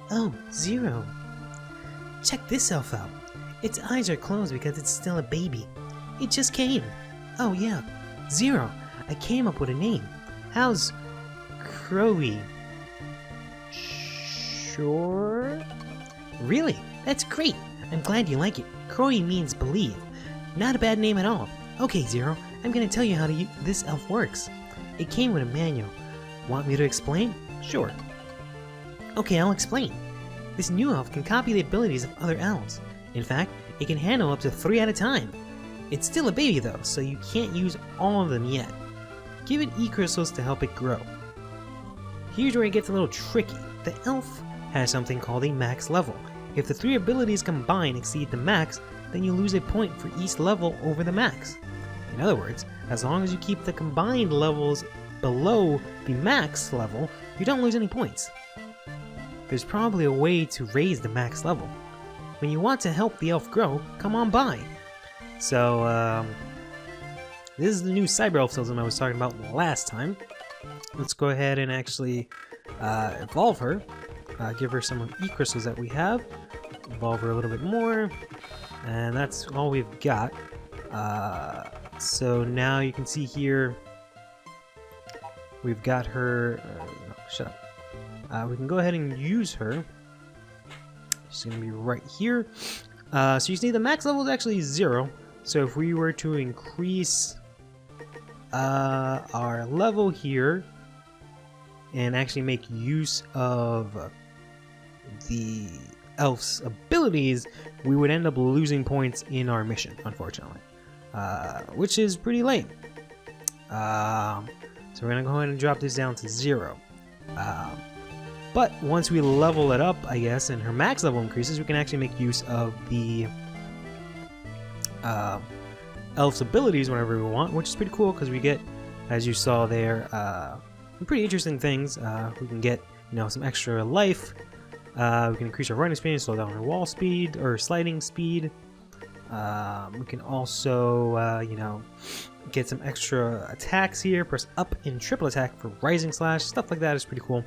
Oh, Zero. Check this elf out. Its eyes are closed because it's still a baby. It just came. Oh yeah, Zero. I came up with a name. How's Crowy? Sure? Really? That's great. I'm glad you like it. Crowy means believe. Not a bad name at all. Okay, Zero, I'm gonna tell you how this elf works. It came with a manual. Want me to explain? Sure. Okay, I'll explain. This new elf can copy the abilities of other elves. In fact, it can handle up to 3 at a time. It's still a baby though, so you can't use all of them yet. Give it E-crystals to help it grow. Here's where it gets a little tricky. The elf has something called a max level. If the 3 abilities combined exceed the max, then you lose a point for each level over the max. In other words, as long as you keep the combined levels below the max level, you don't lose any points. There's probably a way to raise the max level. When you want to help the elf grow, come on by. So, this is the new Cyber Elf system I was talking about last time. Let's go ahead and actually evolve her. Give her some E-crystals that we have. Evolve her a little bit more. And that's all we've got. So now you can see here, we've got her... shut up. We can go ahead and use her. She's going to be right here. So you see the max level is actually 0. So if we were to increase our level here and actually make use of the elf's abilities, we would end up losing points in our mission, unfortunately. Which is pretty lame. So we're going to go ahead and drop this down to 0. But once we level it up, I guess, and her max level increases, we can actually make use of the elf's abilities whenever we want, which is pretty cool because we get, as you saw there, some pretty interesting things. We can get, some extra life. We can increase our running speed, slow down our wall speed or sliding speed. We can also, get some extra attacks here. Press up in triple attack for rising slash. Stuff like that is pretty cool.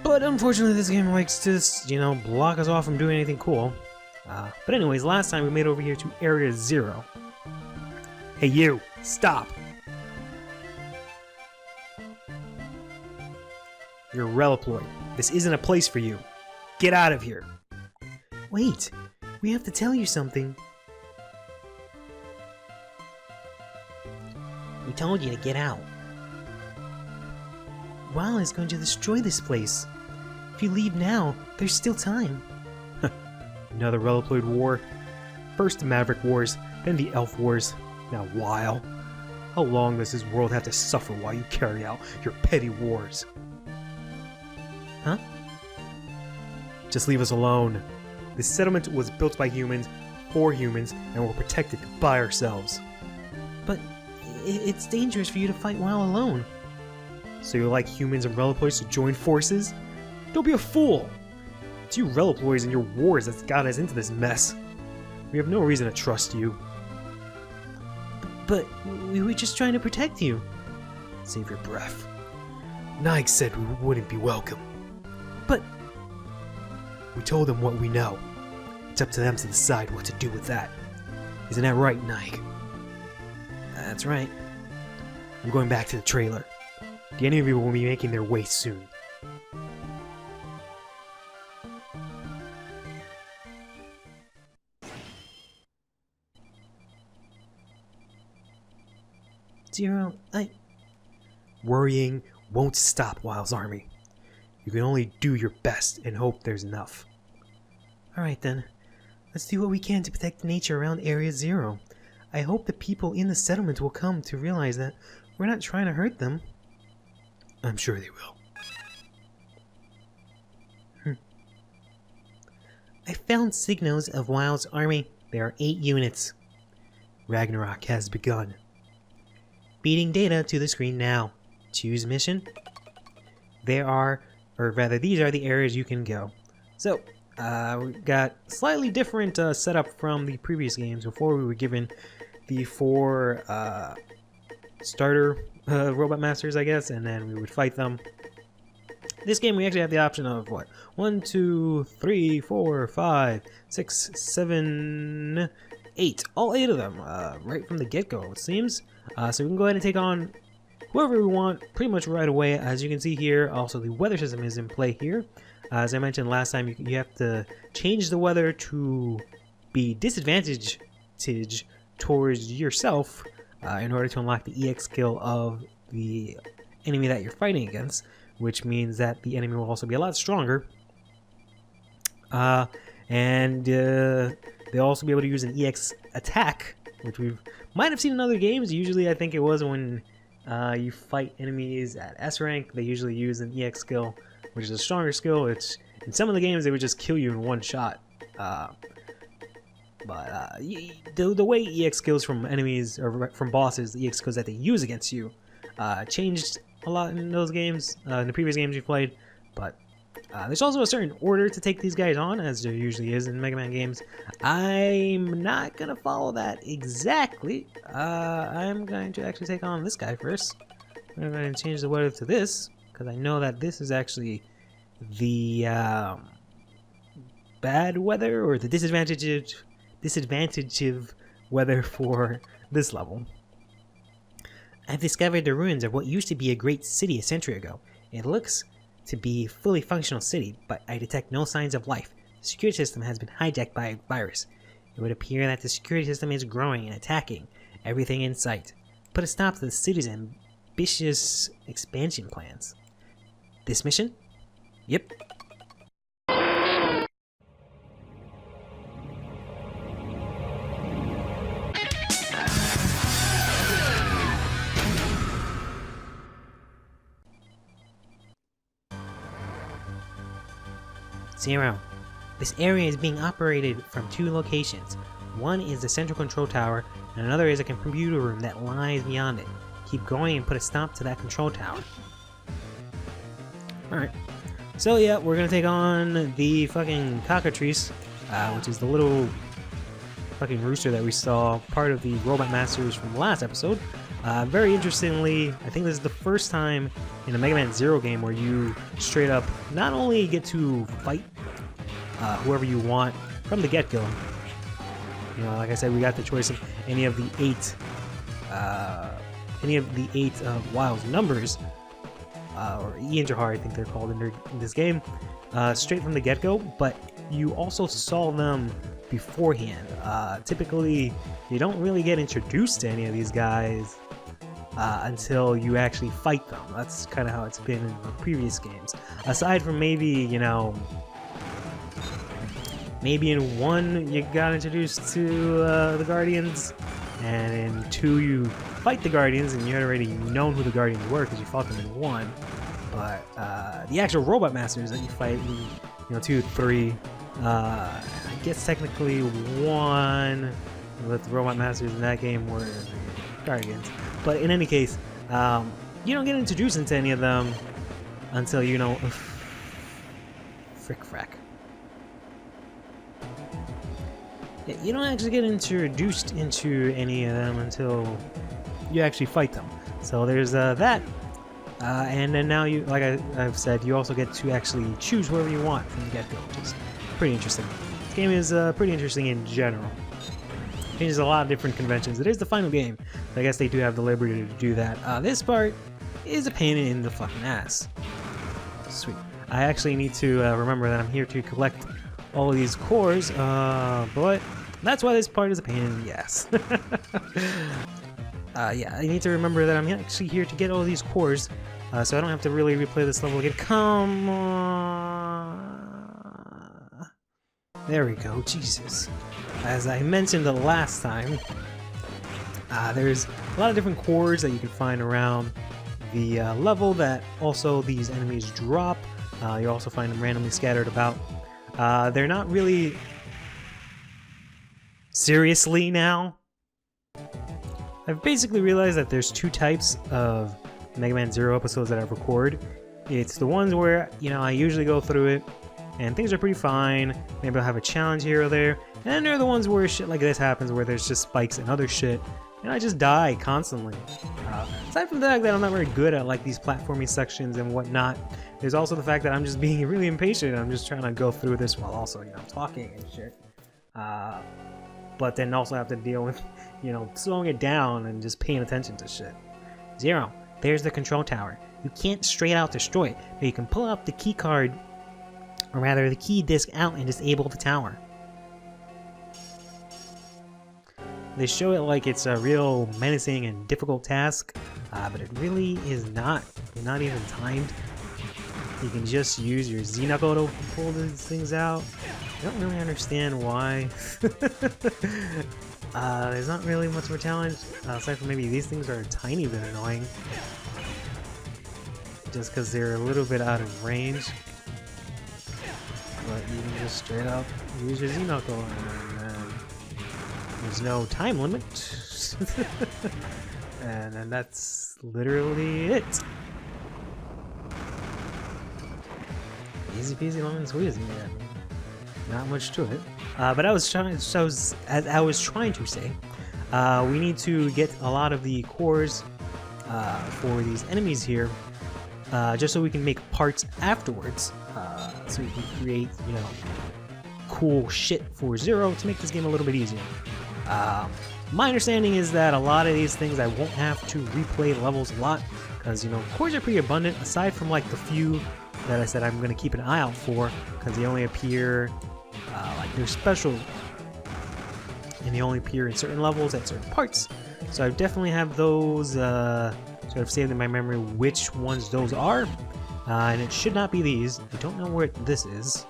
But unfortunately, this game likes to just, block us off from doing anything cool. But anyways, last time we made over here to Area 0. Hey you, stop! You're a Reliploid. This isn't a place for you. Get out of here. Wait, we have to tell you something. We told you to get out. Wow is going to destroy this place. If you leave now, there's still time. Another Reliploid war. First the Maverick Wars, then the Elf Wars. Now Weil. How long does this world have to suffer while you carry out your petty wars? Huh? Just leave us alone. This settlement was built by humans, for humans, and we're protected by ourselves. But it's dangerous for you to fight Weil alone. So you like humans and Reliploids to join forces? Don't be a fool! It's you Reliploids and your wars that's got us into this mess. We have no reason to trust you. But we were just trying to protect you. Save your breath. Nige said we wouldn't be welcome. But we told them what we know. It's up to them to decide what to do with that. Isn't that right, Nige? That's right. I'm going back to the trailer. The enemy will be making their way soon. Zero, Worrying won't stop Weil's army. You can only do your best and hope there's enough. Alright then. Let's do what we can to protect the nature around Area 0. I hope the people in the settlement will come to realize that we're not trying to hurt them. I'm sure they will. I found signals of Weil's army. There are 8 units. Ragnarok has begun. Feeding data to the screen now. Choose mission. These are the areas you can go. So, we've got slightly different setup from the previous games. Before we were given the 4 starter robot masters, I guess, and then we would fight them. This game we actually have the option of what? 1, 2, 3, 4, 5, 6, 7, 8. All 8 of them, right from the get-go, it seems. So we can go ahead and take on whoever we want pretty much right away. As you can see here, also the weather system is in play here. As I mentioned last time, you have to change the weather to be disadvantaged towards yourself in order to unlock the EX skill of the enemy that you're fighting against, which means that the enemy will also be a lot stronger. And they'll also be able to use an EX attack, which we might have seen in other games. Usually I think it was when you fight enemies at S rank, they usually use an EX skill, which is a stronger skill. It's in some of the games they would just kill you in one shot. The way EX skills from enemies or from bosses, the EX skills that they use against you, changed a lot in those games, in the previous games you played. But there's also a certain order to take these guys on, as there usually is in Mega Man games. I'm not gonna follow that exactly. I'm going to actually take on this guy first. I'm going to change the weather to this, because I know that this is actually the bad weather, or the disadvantage weather for this level. I've discovered the ruins of what used to be a great city a century ago. It looks to be a fully functional city, but I detect no signs of life. The security system has been hijacked by a virus. It would appear that the security system is growing and attacking everything in sight. Put a stop to the city's ambitious expansion plans. This mission? Yep. Zero. This area is being operated from 2 locations. One is the central control tower, and another is a computer room that lies beyond it. Keep going and put a stop to that control tower. Alright. So yeah, we're gonna take on the fucking cockatrice, which is the little fucking rooster that we saw, part of the Robot Masters from the last episode. Very interestingly, I think this is the first time in a Mega Man Zero game where you straight up not only get to fight whoever you want from the get-go. You know, like I said, we got the choice of any of the 8 wild numbers, or Injahar, I think they're called in this game, straight from the get-go, but you also saw them beforehand. Typically, you don't really get introduced to any of these guys until you actually fight them. That's kind of how it's been in the previous games. Aside from maybe, you know, maybe in 1 you got introduced to the Guardians, and in 2 you fight the Guardians, and you had already known who the Guardians were because you fought them in 1. But the actual Robot Masters that you fight in, you know, 2, 3, I guess technically 1 with the Robot Masters in that game were Guardians. But in any case, you don't get introduced into any of them until, you know, frick frack. You don't actually get introduced into any of them until you actually fight them. So there's that. And then now you, like I've said, you also get to actually choose whoever you want from the get-go, which is pretty interesting. This game is pretty interesting in general. Changes a lot of different conventions. It is the final game, so I guess they do have the liberty to do that. This part is a pain in the fucking ass. Sweet. I actually need to remember that I'm here to collect all of these cores, but that's why this part is a pain in the ass. Yeah, I need to remember that I'm actually here to get all these cores, so I don't have to really replay this level again. Come on! There we go, Jesus. As I mentioned the last time, there's a lot of different cores that you can find around the level that also these enemies drop. You also find them randomly scattered about. They're not really... Seriously now? I've basically realized that there's 2 types of Mega Man Zero episodes that I record. It's the ones where, you know, I usually go through it and things are pretty fine. Maybe I'll have a challenge here or there. And then there are the ones where shit like this happens, where there's just spikes and other shit, and I just die constantly. Aside from the fact that I'm not very good at like these platforming sections and whatnot, There's also the fact that I'm just being really impatient. I'm just trying to go through this while also, you know, talking and shit. But then also have to deal with, you know, slowing it down and just paying attention to shit. Zero, there's the control tower. You can't straight out destroy it, but you can pull out the key card, or rather the key disc out and disable the tower. They show it like it's a real menacing and difficult task, but it really is not. You're not even timed. You can just use your Z knuckle to pull these things out. I don't really understand why. There's not really much of a challenge, aside from maybe these things are a tiny bit annoying. Just because they're a little bit out of range. But you can just straight up use your Z knuckle and there's no time limit. and then that's literally it. Easy peasy lemon squeezy, man. Not much to it. But as I was trying to say, we need to get a lot of the cores for these enemies here, just so we can make parts afterwards, so we can create, you know, cool shit for Zero to make this game a little bit easier. My understanding is that a lot of these things I won't have to replay levels a lot, because, you know, cores are pretty abundant, aside from like the few that I said I'm going to keep an eye out for, because they only appear, like they're special, and they only appear in certain levels at certain parts. So I definitely have those sort of saved in my memory which ones those are, and it should not be these. I don't know where this is.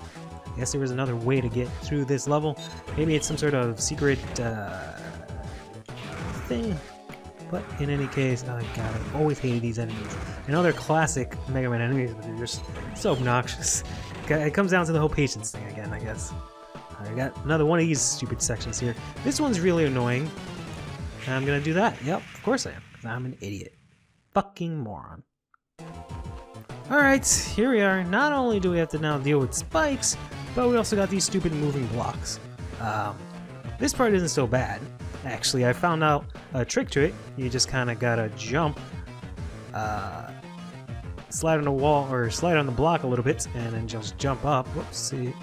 I guess there was another way to get through this level. Maybe it's some sort of secret thing. But in any case, oh god, I've always hated these enemies. I know they're classic Mega Man enemies, but they're just so obnoxious. It comes down to the whole patience thing again, I guess. I got another one of these stupid sections here. This one's really annoying. And I'm gonna do that. Yep, of course I am, because I'm an idiot. Fucking moron. Alright, here we are. Not only do we have to now deal with spikes, but we also got these stupid moving blocks. This part isn't so bad. Actually, I found out a trick to it. You just kind of gotta jump, slide on the wall, or slide on the block a little bit, and then just jump up. Whoops, see.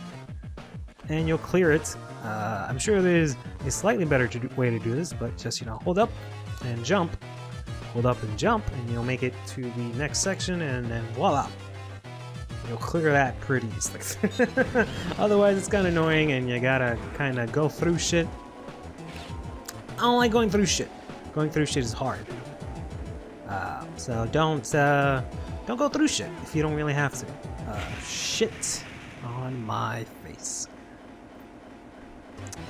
And you'll clear it. I'm sure there's a slightly better way to do this, but just, you know, hold up and jump. Hold up and jump, and you'll make it to the next section, and then voila! You'll clear that pretty easily. Otherwise, it's kind of annoying, and you gotta kind of go through shit. I don't like going through shit. Going through shit is hard. So don't go through shit if you don't really have to. Shit on my face.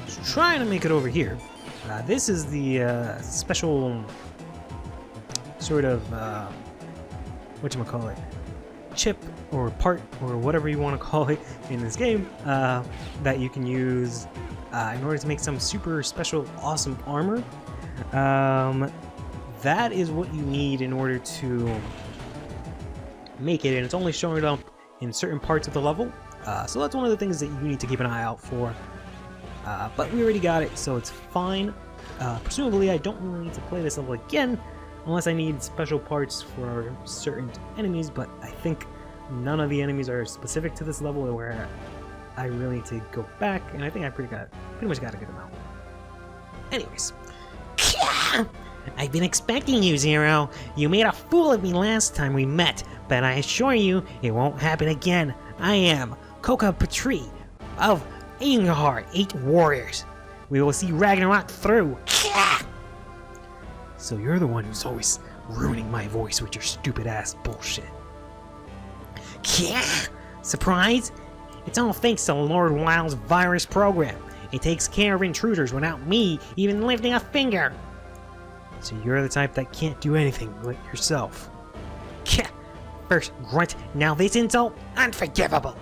Just trying to make it over here. This is the special sort of whatchamacallit, chip or part or whatever you want to call it in this game, that you can use in order to make some super special awesome armor. That is what you need in order to make it, and it's only showing up in certain parts of the level, so that's one of the things that you need to keep an eye out for. But we already got it, so it's fine. Presumably I don't really need to play this level again unless I need special parts for certain enemies, but I think none of the enemies are specific to this level where I really need to go back, and I think I pretty much got a good amount. Anyways. I've been expecting you, Zero. You made a fool of me last time we met, but I assure you it won't happen again. I am Koka Patri of Inghar 8 Warriors. We will see Ragnarok through. So you're the one who's always ruining my voice with your stupid ass bullshit. Surprise? It's all thanks to Lord Wild's virus program. It takes care of intruders without me even lifting a finger. So you're the type that can't do anything like yourself. First grunt, now this insult? Unforgivable.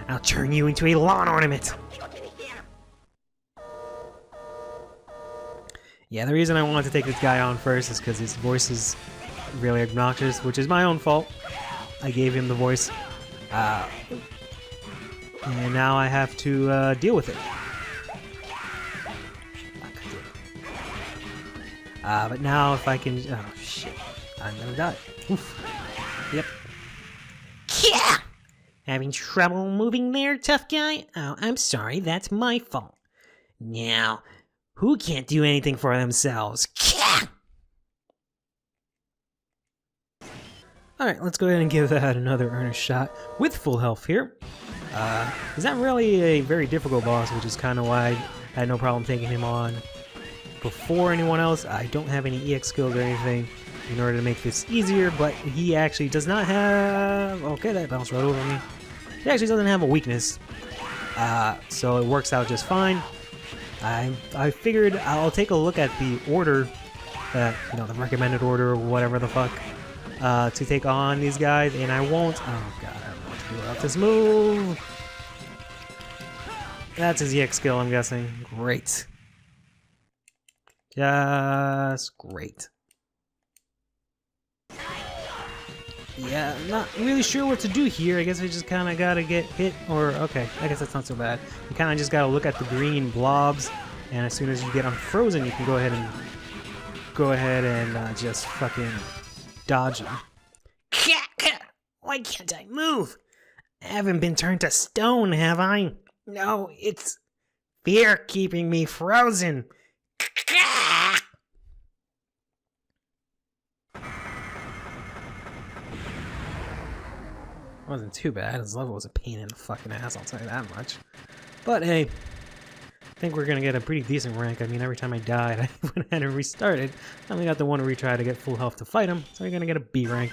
I'll turn you into a lawn ornament. Yeah, the reason I wanted to take this guy on first is because his voice is really obnoxious, which is my own fault. I gave him the voice. And now I have to deal with it. But now if I can... Oh, shit. I'm gonna die. Oof. Yep. Having trouble moving there, tough guy? Oh, I'm sorry, that's my fault. Now, who can't do anything for themselves? Alright, let's go ahead and give that another earnest shot with full health here. He's not really a very difficult boss, which is kind of why I had no problem taking him on before anyone else. I don't have any EX skills or anything in order to make this easier, but he actually does not have... Okay, that bounced right over me. He actually doesn't have a weakness, so it works out just fine. I figured I'll take a look at the order, the recommended order or whatever the fuck, to take on these guys, and I won't... Oh god, I don't know what to do about this move. That's his EX skill, I'm guessing. Great. Just great. Yeah, I'm not really sure what to do here. I guess I just kind of gotta get hit, or okay, I guess that's not so bad. You kind of just gotta look at the green blobs, and as soon as you get unfrozen, you can go ahead and just fucking dodge them. Why can't I move? I haven't been turned to stone, have I? No, it's fear keeping me frozen. Wasn't too bad. His level was a pain in the fucking ass, I'll tell you that much. But hey, I think we're gonna get a pretty decent rank. I mean, every time I died, I went ahead and restarted. I only got the one retry to get full health to fight him, so we're gonna get a B rank,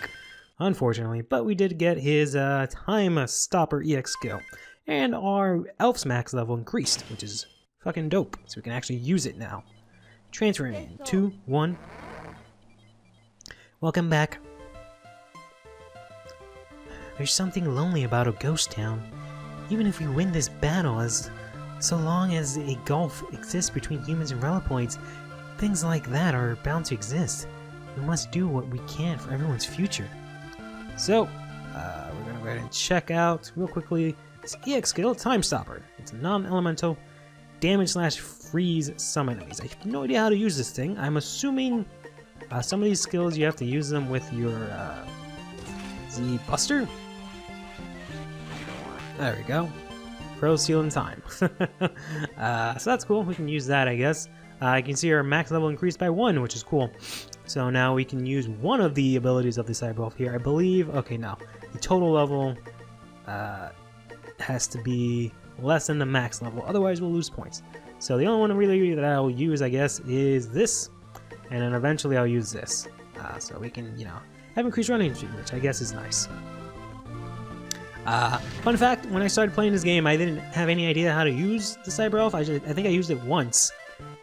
unfortunately. But we did get his time stopper EX skill, and our elf's max level increased, which is fucking dope. So we can actually use it now. Transfer in 2, 1. Welcome back. There's something lonely about a ghost town. Even if we win this battle, so long as a gulf exists between humans and relicoids, things like that are bound to exist. We must do what we can for everyone's future. So, we're gonna go ahead and check out real quickly this EX skill, Time Stopper. It's a non-elemental damage/freeze some enemies. I have no idea how to use this thing. I'm assuming some of these skills you have to use them with your Z Buster. There we go. Pro Seal in Time. So that's cool. We can use that, I guess. I can see our max level increased by 1, which is cool. So now we can use one of the abilities of the cyber elf here. I believe. Okay, now the total level has to be less than the max level. Otherwise, we'll lose points. So the only one really that I'll use, I guess, is this, and then eventually I'll use this. So we can, have increased running speed, which I guess is nice. Fun fact, when I started playing this game, I didn't have any idea how to use the Cyber Elf. I think I used it once,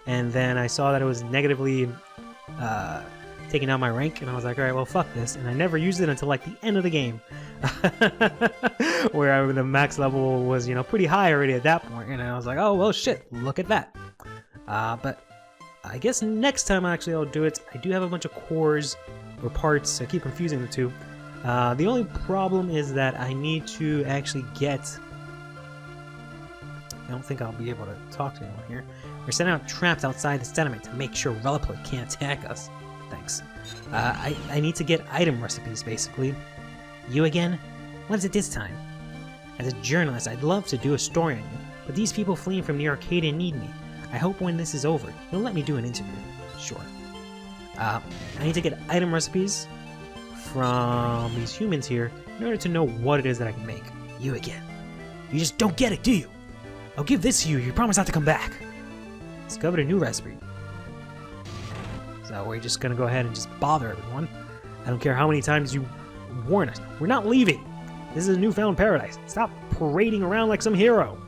and then I saw that it was negatively taking down my rank, and I was like, alright, well, fuck this, and I never used it until, like, the end of the game. Where the max level was, pretty high already at that point, and I was like, oh, well, shit, look at that. But I guess next time, actually, I'll do it. I do have a bunch of cores or parts. I keep confusing the two. The only problem is that I need to actually get... I don't think I'll be able to talk to anyone here. We're setting out traps outside the settlement to make sure Relipoid can't attack us. Thanks. I need to get item recipes, basically. You again? What is it this time? As a journalist, I'd love to do a story on you, but these people fleeing from the Arcadia need me. I hope when this is over, you'll let me do an interview. Sure. I need to get item recipes from these humans here in order to know what it is that I can make. You again. You just don't get it, do you? I'll give this to you. You promise not to come back. Discovered a new recipe. So we're just gonna go ahead and just bother everyone. I don't care how many times you warn us. We're not leaving. This is a newfound paradise. Stop parading around like some hero.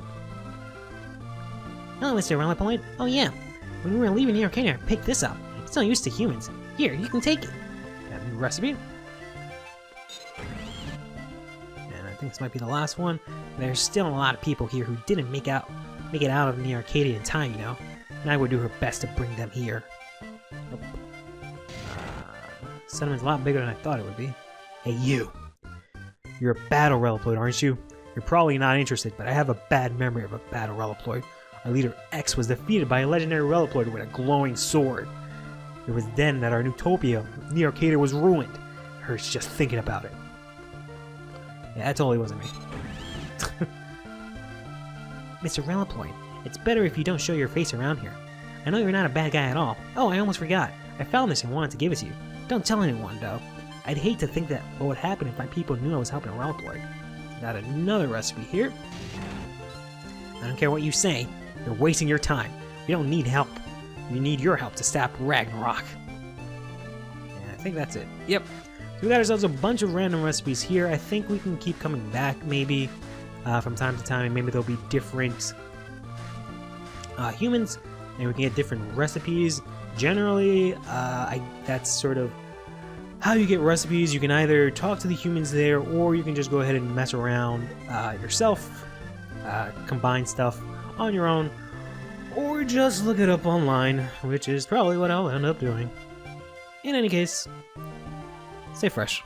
Hello, Mr. Relipoid. Oh yeah. When we were leaving the Arcadia, I picked this up. It's not used to humans. Here, you can take it. Got a new recipe. And I think this might be the last one. There's still a lot of people here who didn't make it out of the Arcadia in time, and I would do her best to bring them here. Nope. Settlement's a lot bigger than I thought it would be. Hey, you. You're a battle Relipoid, aren't you? You're probably not interested, but I have a bad memory of a battle Relipoid. Our leader X was defeated by a legendary Relipoid with a glowing sword. It was then that our utopia, the Arcadia, was ruined. It hurts just thinking about it. Yeah, that totally wasn't me. Mr. Relaploid, it's better if you don't show your face around here. I know you're not a bad guy at all. Oh, I almost forgot. I found this and wanted to give it to you. Don't tell anyone, though. I'd hate to think that what would happen if my people knew I was helping Relaploid. Got another recipe here. I don't care what you say. You're wasting your time. We don't need help. We need your help to stop Ragnarok. And I think that's it. Yep. So we got ourselves a bunch of random recipes here. I think we can keep coming back, maybe, from time to time. Maybe there'll be different humans, and we can get different recipes. Generally, that's sort of how you get recipes. You can either talk to the humans there, or you can just go ahead and mess around yourself, combine stuff on your own, or just look it up online, which is probably what I'll end up doing. In any case, stay fresh.